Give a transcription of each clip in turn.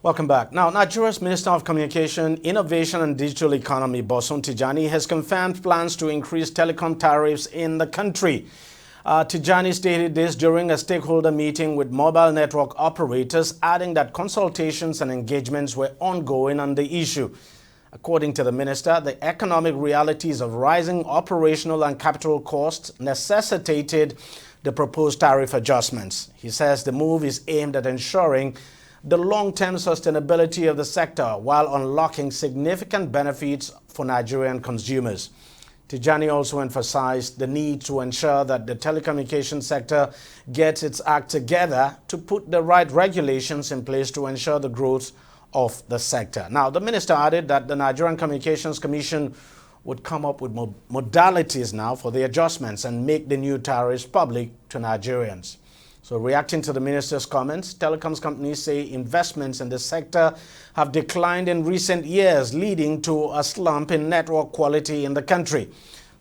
Welcome back. Now, Nigeria's Minister of Communication, Innovation and Digital Economy, Bosun Tijani, has confirmed plans to increase telecom tariffs in the country. Tijani stated this during a stakeholder meeting with mobile network operators, adding that consultations and engagements were ongoing on the issue. According to the minister, the economic realities of rising operational and capital costs necessitated the proposed tariff adjustments. He says the move is aimed at ensuring the long-term sustainability of the sector while unlocking significant benefits for Nigerian consumers. Tijani also emphasized the need to ensure that the telecommunications sector gets its act together to put the right regulations in place to ensure the growth of the sector. Now, the minister added that the Nigerian Communications Commission would come up with modalities now for the adjustments and make the new tariffs public to Nigerians. So reacting to the minister's comments, telecoms companies say investments in the sector have declined in recent years, leading to a slump in network quality in the country.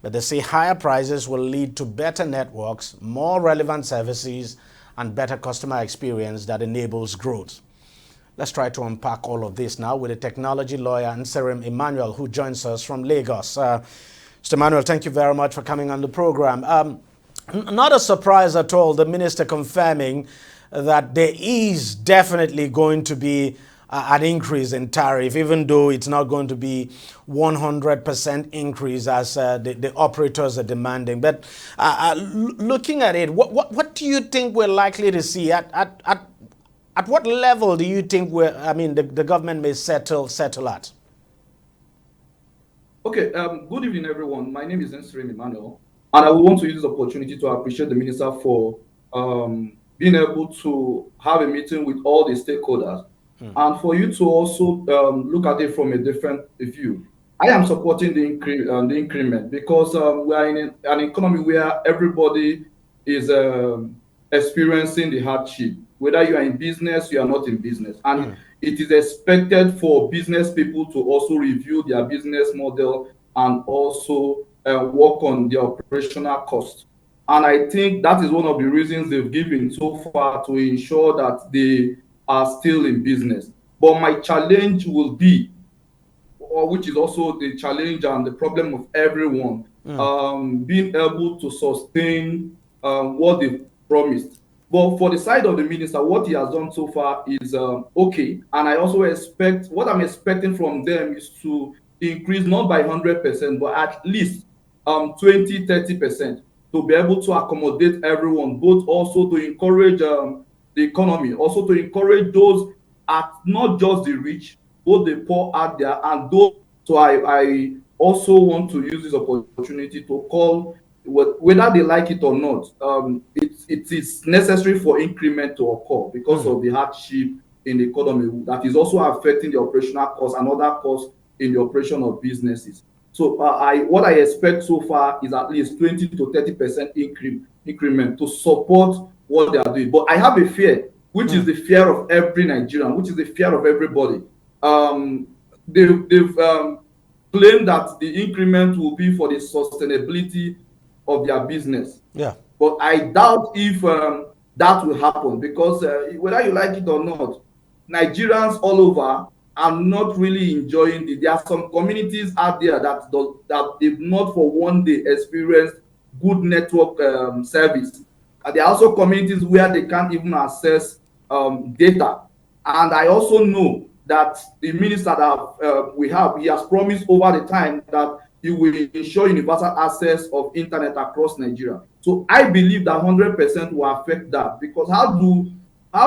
But they say higher prices will lead to better networks, more relevant services, and better customer experience that enables growth. Let's try to unpack all of this now with a technology lawyer, Nserim Emmanuel, who joins us from Lagos. Mr. Emmanuel, thank you very much for coming on the program. Not a surprise at all, the minister confirming that there is definitely going to be an increase in tariff, even though it's not going to be 100% increase as the operators are demanding. But looking at it, what do you think we're likely to see? At what level do you think the government may settle at? Okay, good evening, everyone. My name is Nserim Emmanuel. And I would want to use this opportunity to appreciate the minister for being able to have a meeting with all the stakeholders and for you to also look at it from a different view. I am supporting the increment because we are in an economy where everybody is experiencing the hardship. Whether you are in business, you are not in business. And it is expected for business people to also review their business model and also work on the operational cost. And I think that is one of the reasons they've given so far to ensure that they are still in business. But my challenge will be, which is also the challenge and the problem of everyone, being able to sustain what they've promised. But for the side of the minister, what he has done so far is okay. And I also expect, what I'm expecting from them is to increase not by 100%, but at least 20-30% to be able to accommodate everyone, both also to encourage the economy, also to encourage those at not just the rich, both the poor out there and those. So I also want to use this opportunity to call, whether they like it or not, it is necessary for increment to occur because of the hardship in the economy that is also affecting the operational costs and other costs in the operation of businesses. So what I expect so far is at least 20-30% increment to support what they are doing. But I have a fear, which is the fear of every Nigerian, which is the fear of everybody. They've claimed that the increment will be for the sustainability of their business. Yeah. But I doubt if that will happen because whether you like it or not, Nigerians all over are not really enjoying it. There are some communities out there that they've not for one day experienced good network service. And there are also communities where they can't even access data. And I also know that the minister that he has promised over the time that he will ensure universal access of internet across Nigeria. So I believe that 100% will affect that because how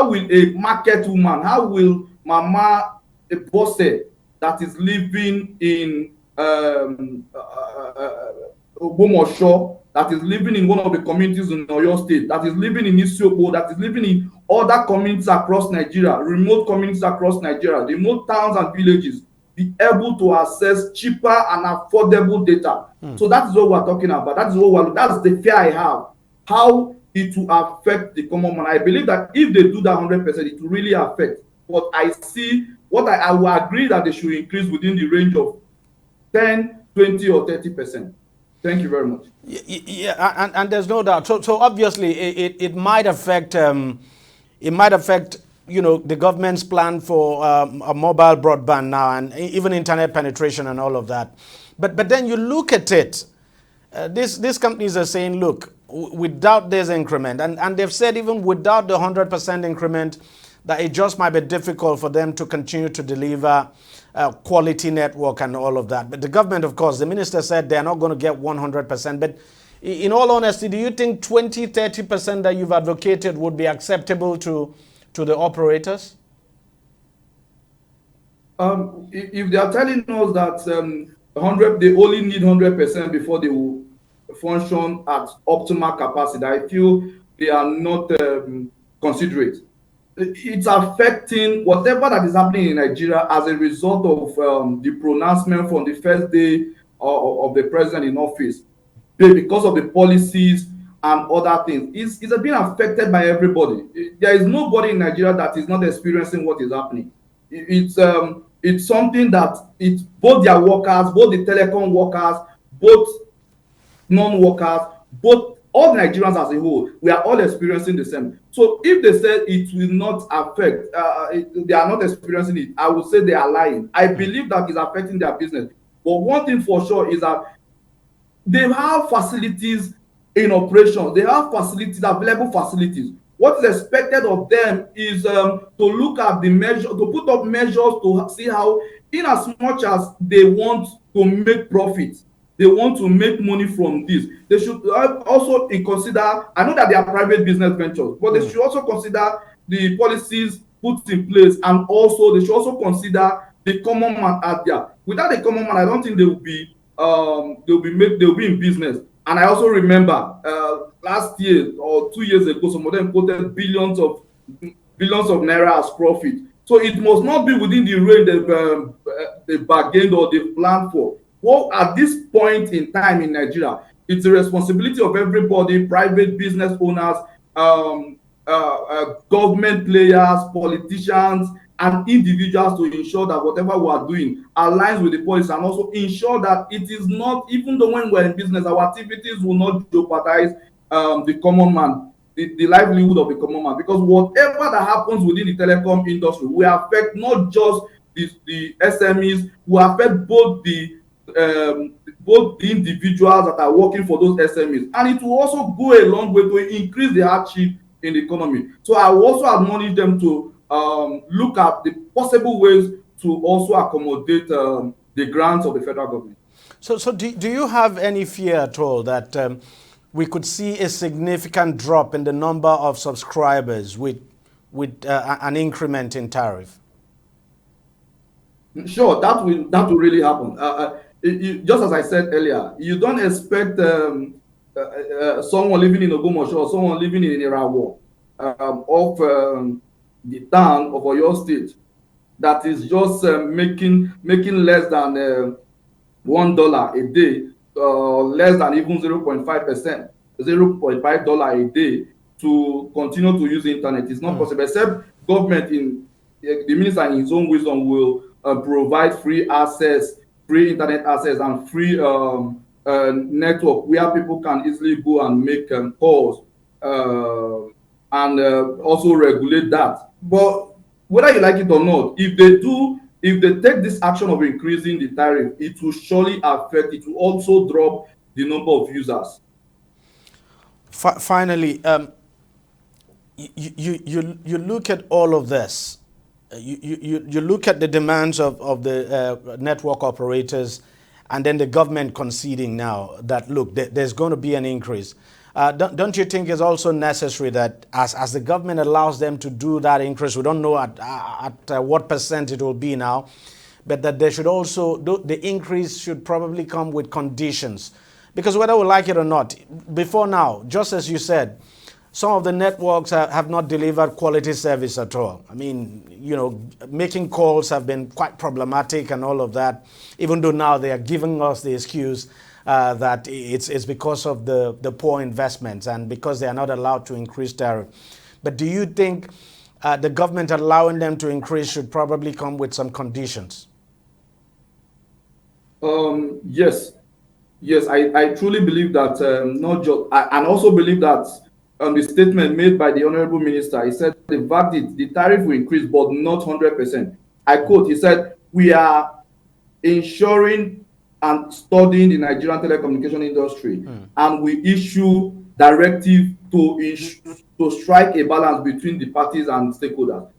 will a market woman, how will Mama a bosse that is living in Ogbomoso, that is living in one of the communities in Oyo State, that is living in Isiokpo, that is living in other communities across Nigeria, remote communities across Nigeria, remote towns and villages, be able to access cheaper and affordable data. So that is what we're talking about. That's the fear I have. How it will affect the common man. I believe that if they do that 100%, it will really affect. But I see I will agree that they should increase within the range of 10, 20, or 30%. Thank you very much. Yeah, and there's no doubt. So obviously it might affect the government's plan for a mobile broadband now and even internet penetration and all of that. But then you look at it, these companies are saying, look, without this increment, and they've said even without the 100% increment, that it just might be difficult for them to continue to deliver quality network and all of that. But the government, of course, the minister said they're not going to get 100%. But in all honesty, do you think 20, 30% that you've advocated would be acceptable to the operators? If they are telling us that 100, they only need 100% before they will function at optimal capacity, I feel they are not considerate. It's affecting whatever that is happening in Nigeria as a result of the pronouncement from the first day of the president in office, because of the policies and other things. It's been affected by everybody. There is nobody in Nigeria that is not experiencing what is happening. It's something that it's both their workers, both the telecom workers, both non-workers, both all Nigerians as a whole, we are all experiencing the same. So if they say it will not affect, they are not experiencing it, I would say they are lying. I believe that is affecting their business. But one thing for sure is that they have facilities in operation. They have facilities, available facilities. What is expected of them is to look at the measure, to put up measures to see how, in as much as they want to make profit, they want to make money from this, they should also consider, I know that they are private business ventures, but they should also consider the policies put in place, and also they should also consider the common man out there. Without the common man, I don't think they will be in business. And I also remember last year or 2 years ago, some of them quoted billions of naira as profit. So it must not be within the range they bargained or they planned for. Well, at this point in time in Nigeria, it's the responsibility of everybody, private business owners, government players, politicians, and individuals, to ensure that whatever we are doing aligns with the policy, and also ensure that it is not, even though when we're in business, our activities will not jeopardize the common man, the livelihood of the common man. Because whatever that happens within the telecom industry will affect not just the SMEs, will affect both the individuals that are working for those SMEs, and it will also go a long way to increase the hardship in the economy. So I will also admonish them to look at the possible ways to also accommodate the grants of the federal government. So do you have any fear at all that we could see a significant drop in the number of subscribers with an increment in tariff? Sure, that will really happen. Just as I said earlier, you don't expect someone living in Ogbomoso or someone living in Irawo of the town of Oyo State that is just making less than $1 a day, less than even 0.5%, $0.5 a day to continue to use the internet. It's not possible, except government, in the minister in his own wisdom, will provide free access, free internet access, and free network where people can easily go and make calls and also regulate that. But whether you like it or not, if they take this action of increasing the tariff, it will surely affect, it will also drop the number of users. Finally, you look at all of this. You look at the demands of the network operators, and then the government conceding now that, look, there's going to be an increase. Don't you think it's also necessary that as the government allows them to do that increase, we don't know at what percent it will be now, but that they should also, the increase should probably come with conditions? Because whether we like it or not, before now, just as you said, some of the networks have not delivered quality service at all. I mean, making calls have been quite problematic and all of that, even though now they are giving us the excuse that it's because of the poor investments and because they are not allowed to increase tariff. But do you think the government allowing them to increase should probably come with some conditions? Yes, I truly believe that. Not just, and also believe that the statement made by the Honorable Minister. He said the verdict, the tariff will increase, but not 100%. I quote, he said, we are ensuring and studying the Nigerian telecommunication industry, and we issue directive to strike a balance between the parties and stakeholders.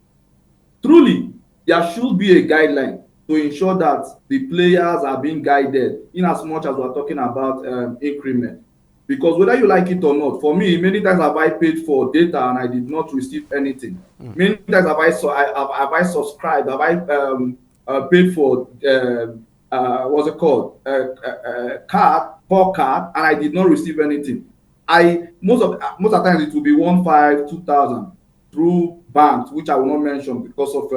Truly, there should be a guideline to ensure that the players are being guided in as much as we're talking about increment. Because whether you like it or not, for me, many times have I paid for data and I did not receive anything. Many times have I subscribed, have I paid for what's it called, call card, and I did not receive anything. Most of the times it will be 1,500, 2,000 through banks, which I will not mention because of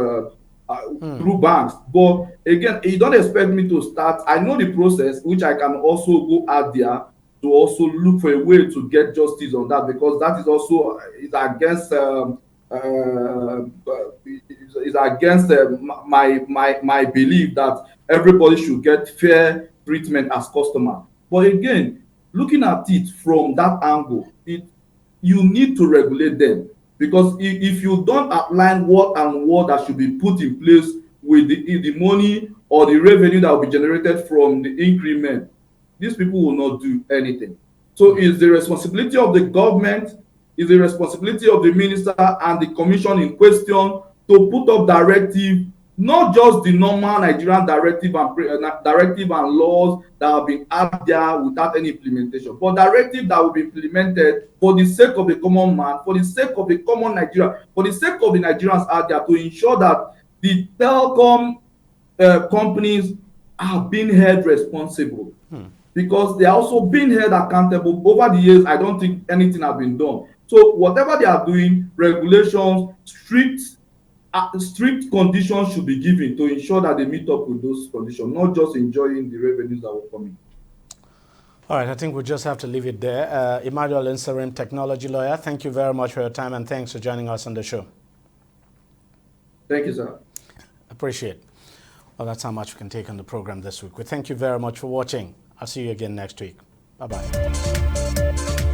through banks. But again, you don't expect me to start. I know the process, which I can also go out there to also look for a way to get justice on that, because that is also is against is against my belief that everybody should get fair treatment as customer. But again, looking at it from that angle, you need to regulate them, because if you don't outline what that should be put in place with the money or the revenue that will be generated from the increment, these people will not do anything. So it's the responsibility of the government, it's the responsibility of the minister and the commission in question to put up directive, not just the normal Nigerian directive and laws that have been out there without any implementation, but directive that will be implemented for the sake of the common man, for the sake of the common Nigeria, for the sake of the Nigerians out there, to ensure that the telecom companies are being held responsible. Because they are also being held accountable. Over the years, I don't think anything has been done. So whatever they are doing, regulations, strict conditions should be given to ensure that they meet up with those conditions, not just enjoying the revenues that will come in. All right, I think we'll just have to leave it there. Emmanuel Inserim, technology lawyer, thank you very much for your time and thanks for joining us on the show. Thank you, sir. Appreciate it. Well, that's how much we can take on the program this week. We thank you very much for watching. I'll see you again next week. Bye-bye.